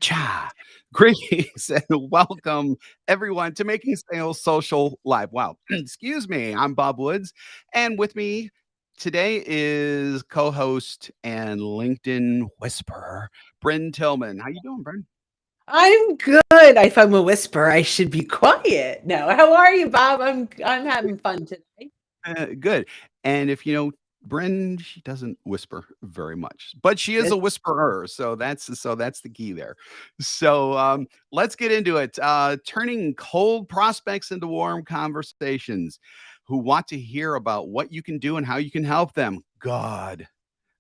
Cha. Greetings and welcome everyone to Making Sales Social Live. Wow. Excuse me. I'm Bob Woods. And with me today is co-host and LinkedIn whisperer, Bryn Tillman. How you doing, Bryn? I'm good. If I'm a whisper, I should be quiet. No, how are you, Bob? I'm having fun today. Good. And if you know Bryn, she doesn't whisper very much, but she is This a whisperer. So that's the key there. So let's get into it. Turning cold prospects into warm conversations who want to hear about what you can do and how you can help them. God,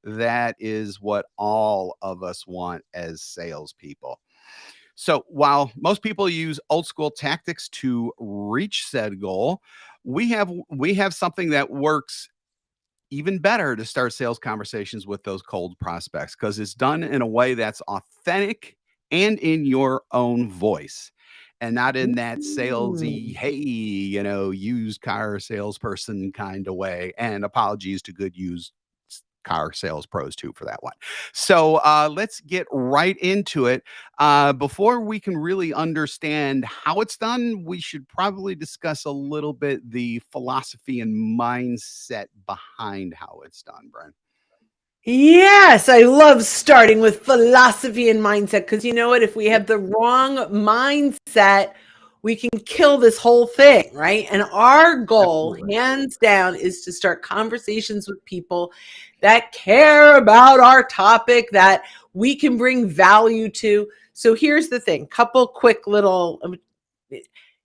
that is what all of us want as salespeople. So while most people use old school tactics to reach said goal, we have something that works even better to start sales conversations with those cold prospects because it's done in a way that's authentic and in your own voice and not in that salesy, mm. hey, used car salesperson kind of way. And apologies to good used car sales pros too for that one. So let's get right into it. Before we can really understand how it's done, we should probably discuss a little bit the philosophy and mindset behind how it's done, Brian. Yes, I love starting with philosophy and mindset because you know what? If we have the wrong mindset, we can kill this whole thing, right? And our goal, Absolutely. hands down, is to start conversations with people that care about our topic, that we can bring value to. So here's the thing, couple quick little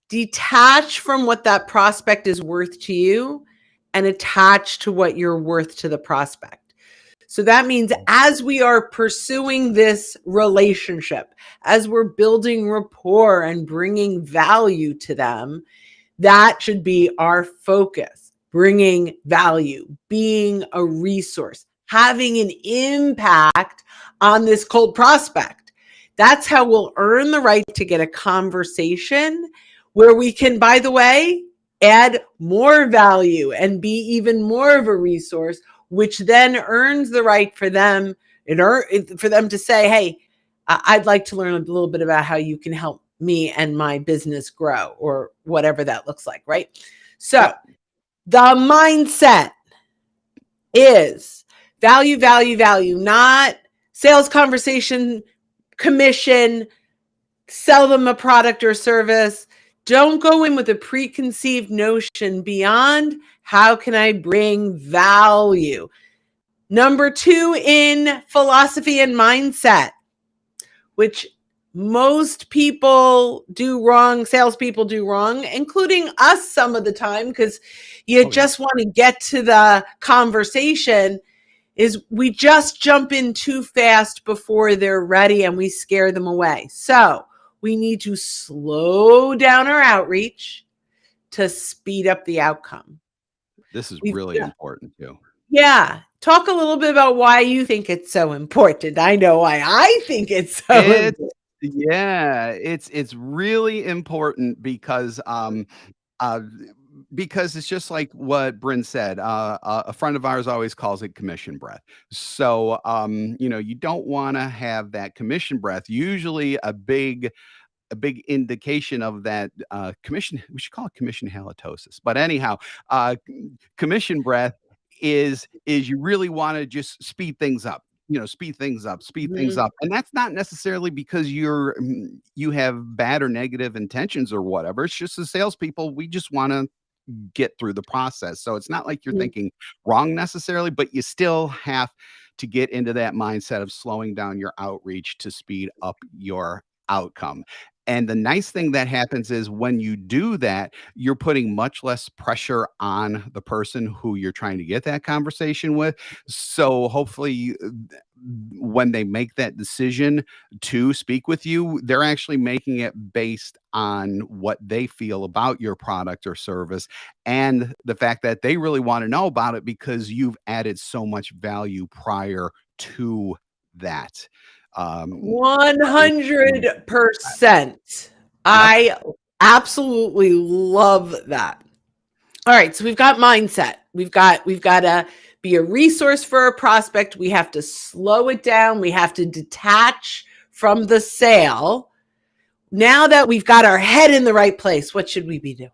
detach from what that prospect is worth to you and attach to what you're worth to the prospect. So that means as we are pursuing this relationship, as we're building rapport and bringing value to them, that should be our focus. Bringing value, being a resource, having an impact on this cold prospect. That's how we'll earn the right to get a conversation where we can, by the way, add more value and be even more of a resource, which then earns the right for them for them to say, hey, I'd like to learn a little bit about how you can help me and my business grow, or whatever that looks like, right? So Yep. the mindset is value, value, value, not sales conversation, commission, sell them a product or service. Don't go in with a preconceived notion beyond how can I bring value. Number 2 in philosophy and mindset, which most people do wrong, salespeople do wrong, including us some of the time, because you Oh, yeah. just want to get to the conversation, is we just jump in too fast before they're ready and we scare them away. So we need to slow down our outreach to speed up the outcome. This is We've really important too. Yeah. Talk a little bit about why you think it's so important. I know why I think it's so It's important. yeah, it's really important uh because it's just like what Bryn said. A friend of ours always calls it commission breath. So you don't want to have that commission breath. Usually a big indication of that commission, we should call it commission halitosis. But anyhow, commission breath is you really want to just speed things up. Speed things Mhm. up. And that's not necessarily because you have bad or negative intentions or whatever. It's just as salespeople, we just want to get through the process. So it's not like you're Mhm. thinking wrong necessarily, but you still have to get into that mindset of slowing down your outreach to speed up your outcome. And the nice thing that happens is when you do that, you're putting much less pressure on the person who you're trying to get that conversation with. So hopefully, when they make that decision to speak with you, they're actually making it based on what they feel about your product or service and the fact that they really want to know about it because you've added so much value prior to that. Very important. 100%. Yep. I absolutely love that. All right, so we've got mindset. We've got to be a resource for a prospect. We have to slow it down. We have to detach from the sale, now that we've got our head in the right place, what should we be doing?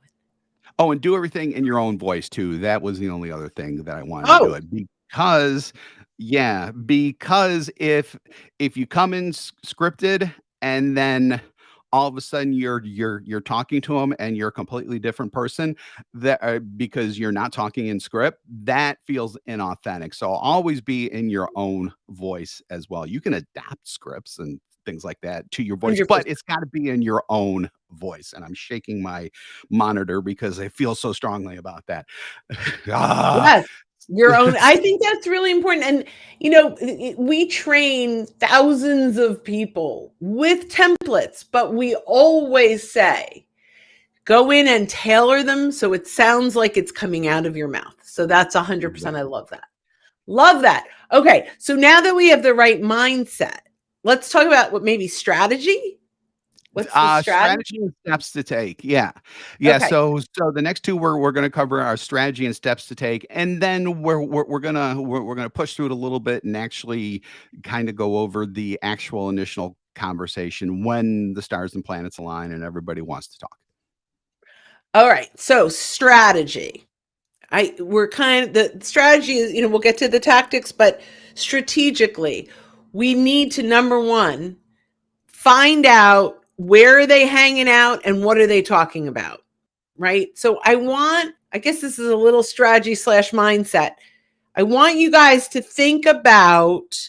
Oh, and do everything in your own voice too. That was the only other thing that I wanted to do Oh, it because yeah, because if you come in scripted and then all of a sudden you're talking to them and you're a completely different person that because you're not talking in script, that feels inauthentic. So always be in your own voice as well. You can adapt scripts and things like that to your voice, but 100%. it's got to be in your own voice. And I'm shaking my monitor because I feel so strongly about that. Ah. Yes, your own. I think that's really important. And, we train thousands of people with templates, but we always say, go in and tailor them so it sounds like it's coming out of your mouth. So that's 100%. I Exactly. love that. Love that. Okay. So now that we have the right mindset, let's talk about what maybe strategy. What's the strategy? Strategy and steps to take. Yeah. Yeah, Okay. so the next 2 we're gonna cover our strategy and steps to take, and then we're gonna push through it a little bit and actually kinda go over the actual initial conversation when the stars and planets align and everybody wants to talk. All right. So strategy. We're kind of the strategy is, we'll get to the tactics, but strategically, we need to number one, find out where are they hanging out and what are they talking about, right? So I guess this is a little strategy slash mindset. I want you guys to think about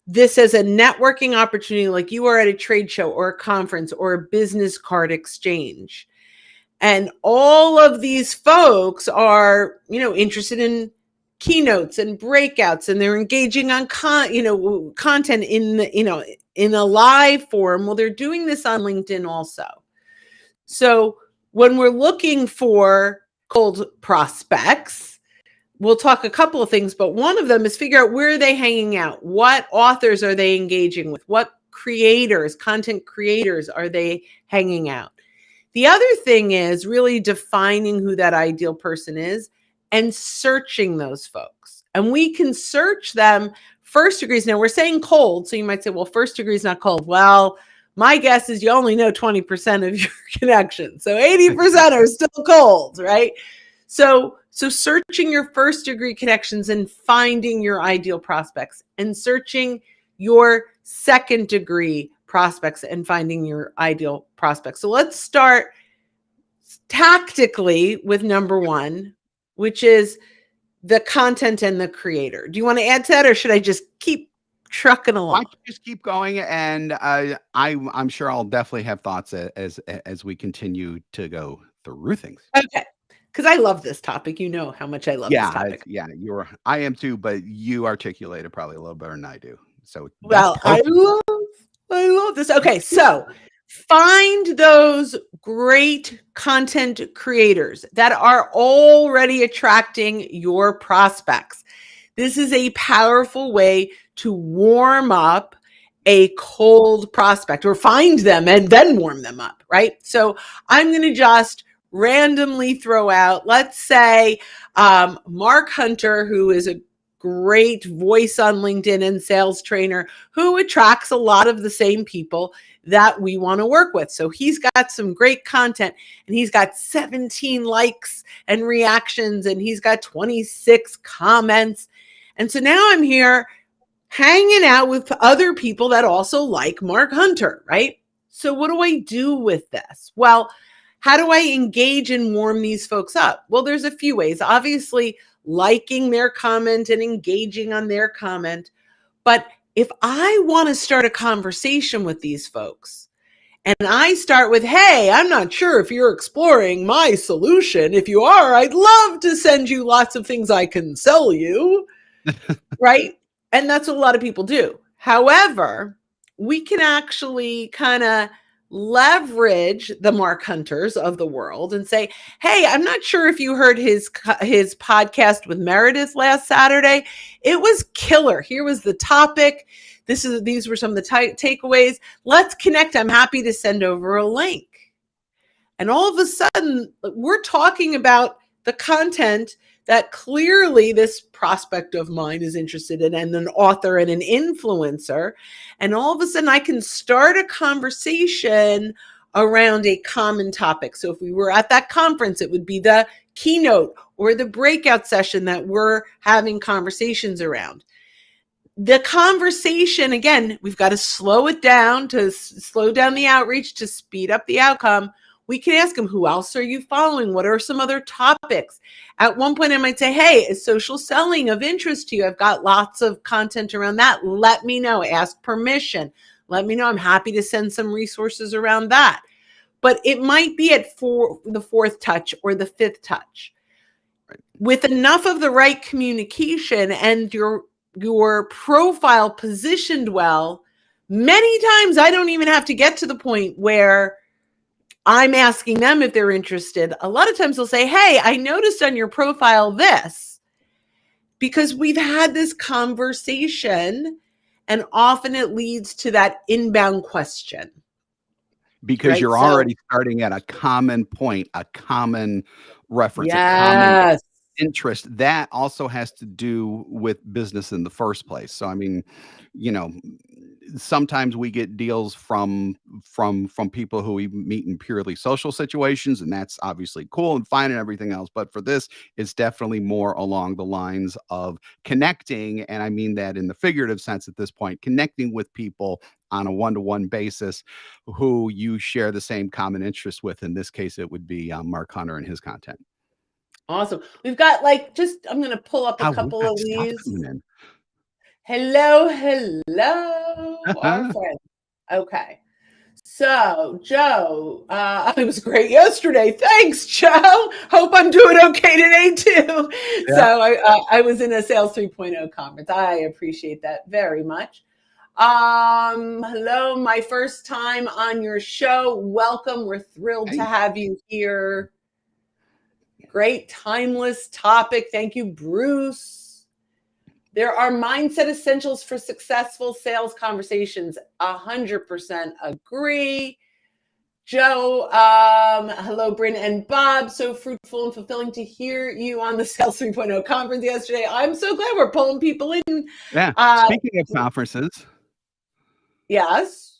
this as a networking opportunity, like you are at a trade show or a conference or a business card exchange. And all of these folks are, interested in keynotes and breakouts, and they're engaging on content in a live forum. Well, they're doing this on LinkedIn also. So when we're looking for cold prospects, we'll talk a couple of things, but one of them is figure out where are they hanging out? What authors are they engaging with? What creators, content creators are they hanging out? The other thing is really defining who that ideal person is and searching those folks. And we can search them first degrees. Now we're saying cold. So you might say, well, first degree is not cold. Well, my guess is you only know 20% of your connections. So 80% are still cold, right? So searching your first degree connections and finding your ideal prospects, and searching your second degree prospects and finding your ideal prospects. So let's start tactically with number one, which is the content and the creator. Do you want to add to that, or should I just keep trucking Why along? don't you just keep going, and I'm sure I'll definitely have thoughts as we continue to go through things. Okay. Because I love this topic. You know how much I love this topic. Yeah, I am too, but you articulate it probably a little better than I do. So that's Well, perfect. I love this. Okay, so find those great content creators that are already attracting your prospects. This is a powerful way to warm up a cold prospect, or find them and then warm them up, right? So I'm going to just randomly throw out, let's say, Mark Hunter, who is a great voice on LinkedIn and sales trainer who attracts a lot of the same people that we want to work with. So he's got some great content, and he's got 17 likes and reactions, and he's got 26 comments. And so now I'm here hanging out with other people that also like Mark Hunter, right? So what do I do with this? Well, how do I engage and warm these folks up? Well, there's a few ways. Obviously, liking their comment and engaging on their comment. But if I want to start a conversation with these folks, and I start with, hey, I'm not sure if you're exploring my solution. If you are, I'd love to send you lots of things I can sell you, right? And that's what a lot of people do. However, we can actually kind of leverage the Mark Hunters of the world and say, hey, I'm not sure if you heard his podcast with Meredith last Saturday. It was killer. Here was the topic. These were some of the takeaways. Let's connect. I'm happy to send over a link. And all of a sudden, we're talking about the content that clearly this prospect of mine is interested in, and an author and an influencer. And all of a sudden I can start a conversation around a common topic. So if we were at that conference, it would be the keynote or the breakout session that we're having conversations around. The conversation, again, we've got to slow it down, to slow down the outreach, to speed up the outcome. We can ask them, who else are you following? What are some other topics? At one point, I might say, hey, is social selling of interest to you? I've got lots of content around that. Let me know. Ask permission. Let me know. I'm happy to send some resources around that. But it might be at the fourth touch or the fifth touch. Right. With enough of the right communication and your profile positioned well, many times I don't even have to get to the point where I'm asking them if they're interested. A lot of times they'll say, hey, I noticed on your profile this, because we've had this conversation, and often it leads to that inbound question. Because Right? you're already starting at a common point, a common reference, a common Yes. interest. That also has to do with business in the first place. So, I mean, you know, sometimes we get deals from people who we meet in purely social situations, and that's obviously cool and fine and everything else. But for this, it's definitely more along the lines of connecting, and I mean that in the figurative sense at this point, connecting with people on a one-to-one basis who you share the same common interest with. In this case, it would be Mark Hunter and his content. Awesome. We've got I'm going to pull up a Oh, we couple got of stuff these. coming in. Hello, our friend. Okay. So, Joe, it was great yesterday. Thanks, Joe. Hope I'm doing okay today, too. Yeah. So, I was in a Sales 3.0 conference. I appreciate that very much. Hello, my first time on your show. Welcome. We're thrilled to Hey. have you here. Great, timeless topic. Thank you, Bruce. There are mindset essentials for successful sales conversations. 100% agree. Joe, hello, Bryn and Bob. So fruitful and fulfilling to hear you on the Sales 3.0 conference yesterday. I'm so glad we're pulling people in. Yeah. Speaking of conferences. Yes.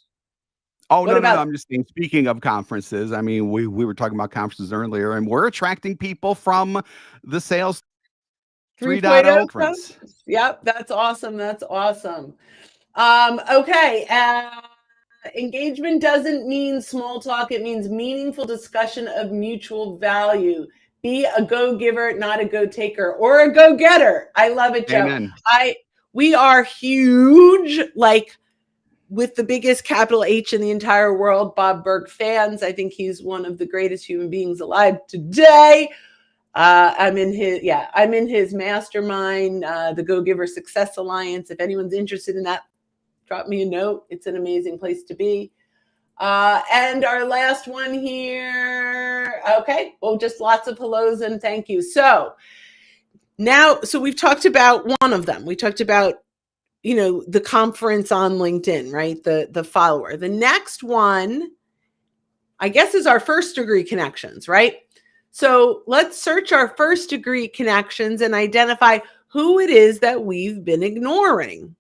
Oh, What no, no, no. about I'm just saying, speaking of conferences, I mean, we were talking about conferences earlier, and we're attracting people from the Sales 3.0 conference. Yep, that's awesome. That's awesome. Okay. Engagement doesn't mean small talk. It means meaningful discussion of mutual value. Be a go-giver, not a go-taker, or a go-getter. I love it, Joe. Amen. We are huge, like with the biggest capital H in the entire world, Bob Burg fans. I think he's one of the greatest human beings alive today. I'm in his mastermind, the Go Giver Success Alliance. If anyone's interested in that, drop me a note. It's an amazing place to be. And our last one here. Okay. Well, just lots of hellos and thank you. So we've talked about one of them. We talked about, the conference on LinkedIn, right? The follower. The next one, I guess, is our first degree connections, right? So let's search our first degree connections and identify who it is that we've been ignoring.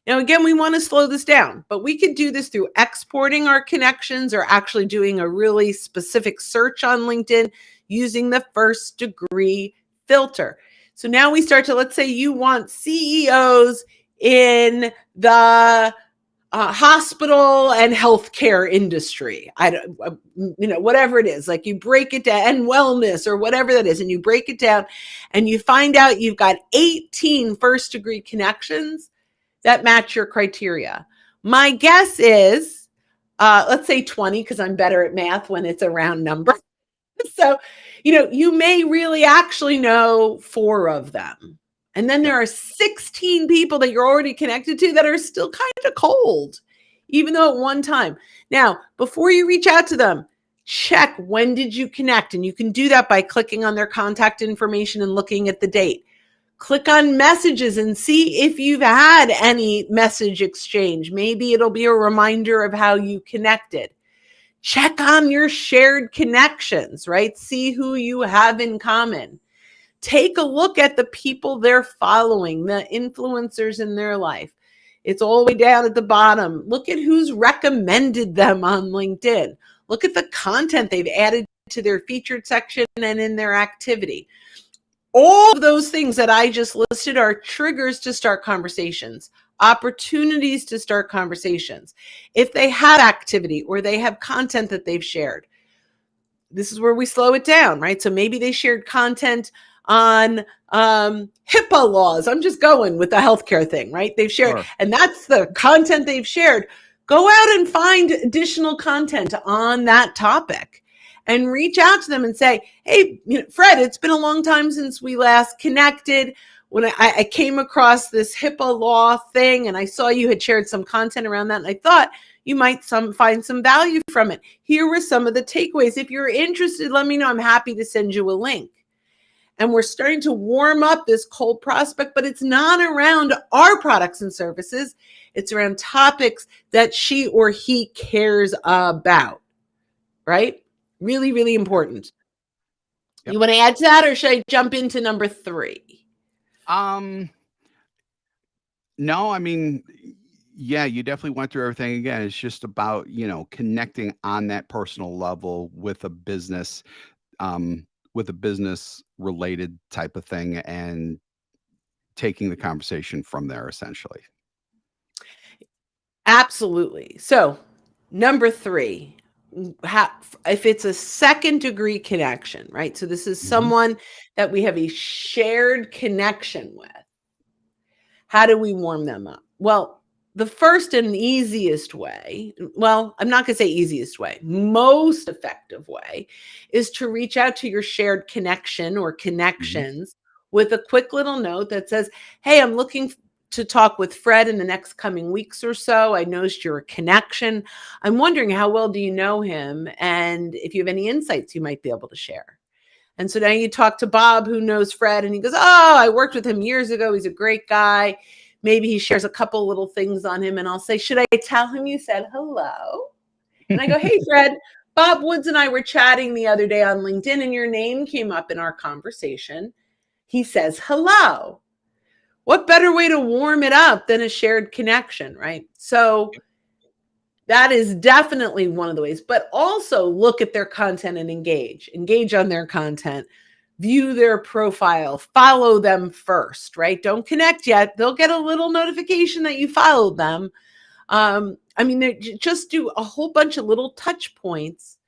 Now, again, we want to slow this down, but we could do this through exporting our connections or actually doing a really specific search on LinkedIn using the first degree filter. So now we start to, let's say you want CEOs in the hospital and healthcare industry. Whatever it is, like you break it down, and wellness or whatever that is, and you break it down and you find out you've got 18 first degree connections that match your criteria. My guess is, let's say 20, because I'm better at math when it's a round number. So, you may really actually know 4 of them. And then there are 16 people that you're already connected to that are still kind of cold, even though at one time. Now, before you reach out to them, check when did you connect? And you can do that by clicking on their contact information and looking at the date. Click on messages and see if you've had any message exchange. Maybe it'll be a reminder of how you connected. Check on your shared connections, right? See who you have in common. Take a look at the people they're following, the influencers in their life. It's all the way down at the bottom. Look at who's recommended them on LinkedIn. Look at the content they've added to their featured section and in their activity. All of those things that I just listed are triggers to start conversations, opportunities to start conversations. If they have activity or they have content that they've shared, this is where we slow it down, right? So maybe they shared content on HIPAA laws. I'm just going with the healthcare thing, right? They've shared, Sure. and that's the content they've shared. Go out and find additional content on that topic and reach out to them and say, hey, Fred, it's been a long time since we last connected. When I came across this HIPAA law thing and I saw you had shared some content around that, and I thought you might find some value from it. Here were some of the takeaways. If you're interested, let me know. I'm happy to send you a link. And we're starting to warm up this cold prospect, but it's not around our products and services. It's around topics that she or he cares about, right? Really, really important. Yep. You want to add to that, or should I jump into number 3? No, I mean, yeah, you definitely went through everything again. It's just about, connecting on that personal level with a business related type of thing and taking the conversation from there essentially. Absolutely. So, number 3, if it's a second degree connection, right? So, this is Mhm. someone that we have a shared connection with. How do we warm them up? Well, the first and easiest way, well, I'm not going to say easiest way, most effective way is to reach out to your shared connection or Mhm. connections with a quick little note that says, hey, I'm looking to talk with Fred in the next coming weeks or so. I noticed you're a connection. I'm wondering, how well do you know him? And if you have any insights you might be able to share. And so now you talk to Bob, who knows Fred, and he goes, oh, I worked with him years ago. He's a great guy. Maybe he shares a couple little things on him, and I'll say, should I tell him you said hello? And I go, hey, Fred, Bob Woods and I were chatting the other day on LinkedIn, and your name came up in our conversation. He says hello. What better way to warm it up than a shared connection, right? So that is definitely one of the ways, but also look at their content and engage on their content, view their profile, follow them first, right? Don't connect yet. They'll get a little notification that you followed them. Just do a whole bunch of little touch points.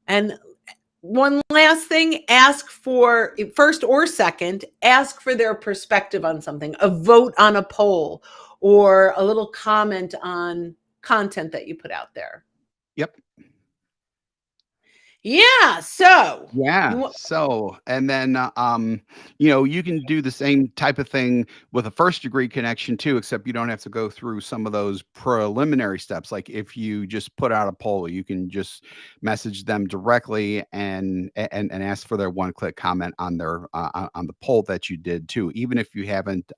And one last thing, ask for, first or second, ask for their perspective on something, a vote on a poll, or a little comment on content that you put out there. Yep. Yeah. So Yeah. you So, and then, you can do the same type of thing with a first degree connection too, except you don't have to go through some of those preliminary steps. Like if you just put out a poll, you can just message them directly and ask for their one click comment on their on the poll that you did too, even if you haven't,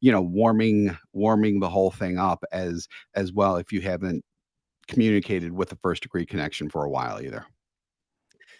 warming the whole thing up as well if you haven't communicated with a first degree connection for a while either.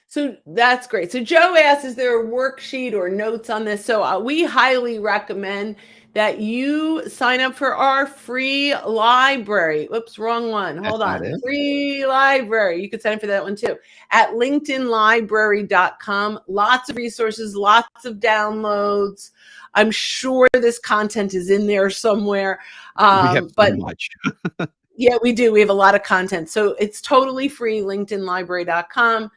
So that's great. So Joe asks, is there a worksheet or notes on this? So we highly recommend that you sign up for our free library. Oops, wrong one. That's Hold not on. it. Free library. You could sign up for that one too at linkedinlibrary.com. Lots of resources, lots of downloads. I'm sure this content is in there somewhere. We have so But much. yeah, we do. We have a lot of content. So it's totally free, linkedinlibrary.com.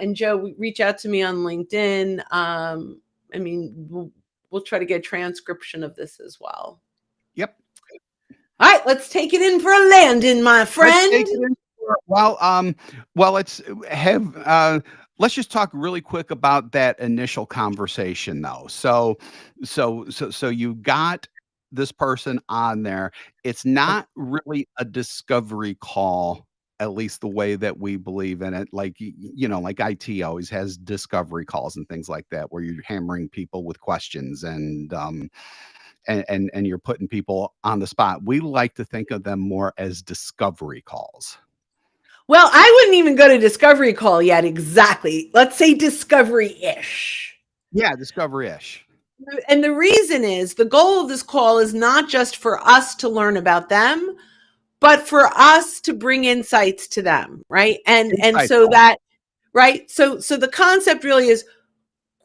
And Joe, reach out to me on LinkedIn. We'll try to get a transcription of this as well. Yep. All right, let's take it in for a landing, my Let's friend. take it in let's have let's just talk really quick about that initial conversation though. So you got this person on there. It's not really a discovery call, at least the way that we believe in it. Like like IT always has discovery calls and things like that, where you're hammering people with questions and you're putting people on the spot. We like to think of them more as discovery calls. Well, I wouldn't even go to discovery call yet. Exactly. Let's say discovery-ish. Yeah, discovery-ish. And the reason is the goal of this call is not just for us to learn about them, but for us to bring insights to them, right? And so Insightful. that, right? So the concept really is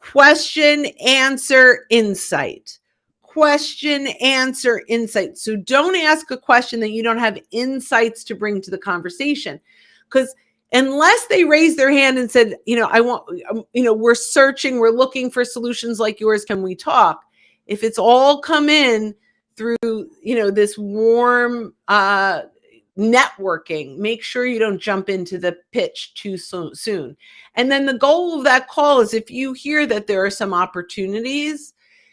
question, answer, insight. Question, answer, insight. So don't ask a question that you don't have insights to bring to the conversation. Because unless they raise their hand and said, I want, we're searching, we're looking for solutions like yours, can we talk? If it's all come in through, this warm networking, make sure you don't jump into the pitch too soon. And then the goal of that call is, if you hear that there are some opportunities,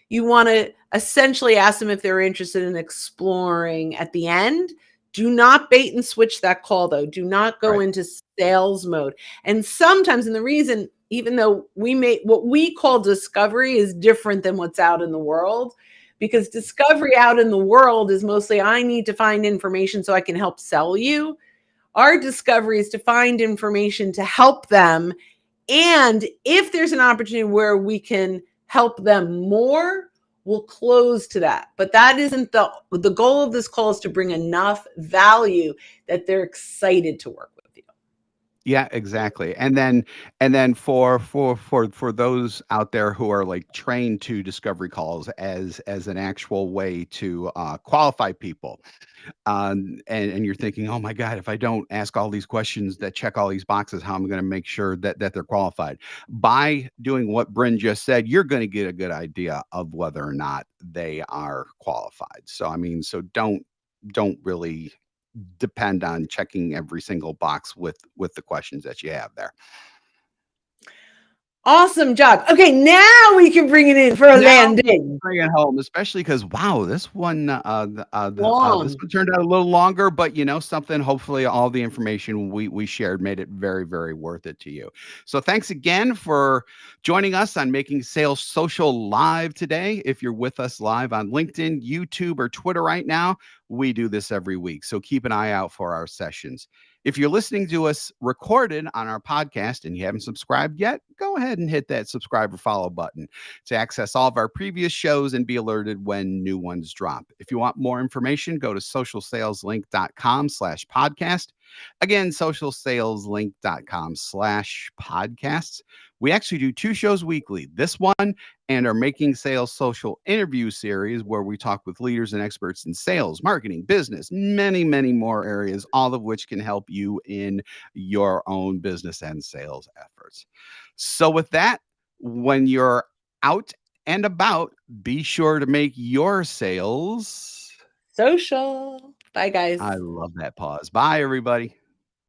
you want to essentially ask them if they're interested in exploring at the end. Do not bait and switch that call, though. Do not go Right. into sales mode. And sometimes, and the reason, even though what we call discovery is different than what's out in the world, because discovery out in the world is mostly, I need to find information so I can help sell you. Our discovery is to find information to help them. And if there's an opportunity where we can help them more, we'll close to that. But that isn't the goal of this call, is to bring enough value that they're excited to work with you. Yeah, exactly. And then for those out there who are like trained to discovery calls as an actual way to qualify people, and you're thinking, oh my God, if I don't ask all these questions that check all these boxes, how am I going to make sure that they're qualified? By doing what Bryn just said, you're going to get a good idea of whether or not they are qualified. So I mean, so don't really depend on checking every single box with the questions that you have there. Awesome job. Okay, now we can bring it in for a Now we can landing. bring it home, especially because wow, this Long. one turned out a little longer, but something. Hopefully, all the information we shared made it very, very worth it to you. So, thanks again for joining us on Making Sales Social Live today. If you're with us live on LinkedIn, YouTube, or Twitter right now, we do this every week. So keep an eye out for our sessions. If you're listening to us recorded on our podcast and you haven't subscribed yet, go ahead and hit that subscribe or follow button to access all of our previous shows and be alerted when new ones drop. If you want more information, go to socialsaleslink.com/podcast. Again, socialsaleslink.com/podcasts. We actually do 2 shows weekly. This one and our Making Sales Social interview series, where we talk with leaders and experts in sales, marketing, business, many, many more areas, all of which can help you in your own business and sales efforts. So, with that, when you're out and about, be sure to make your sales. Social. Bye, I guys. love that pause. Bye, everybody.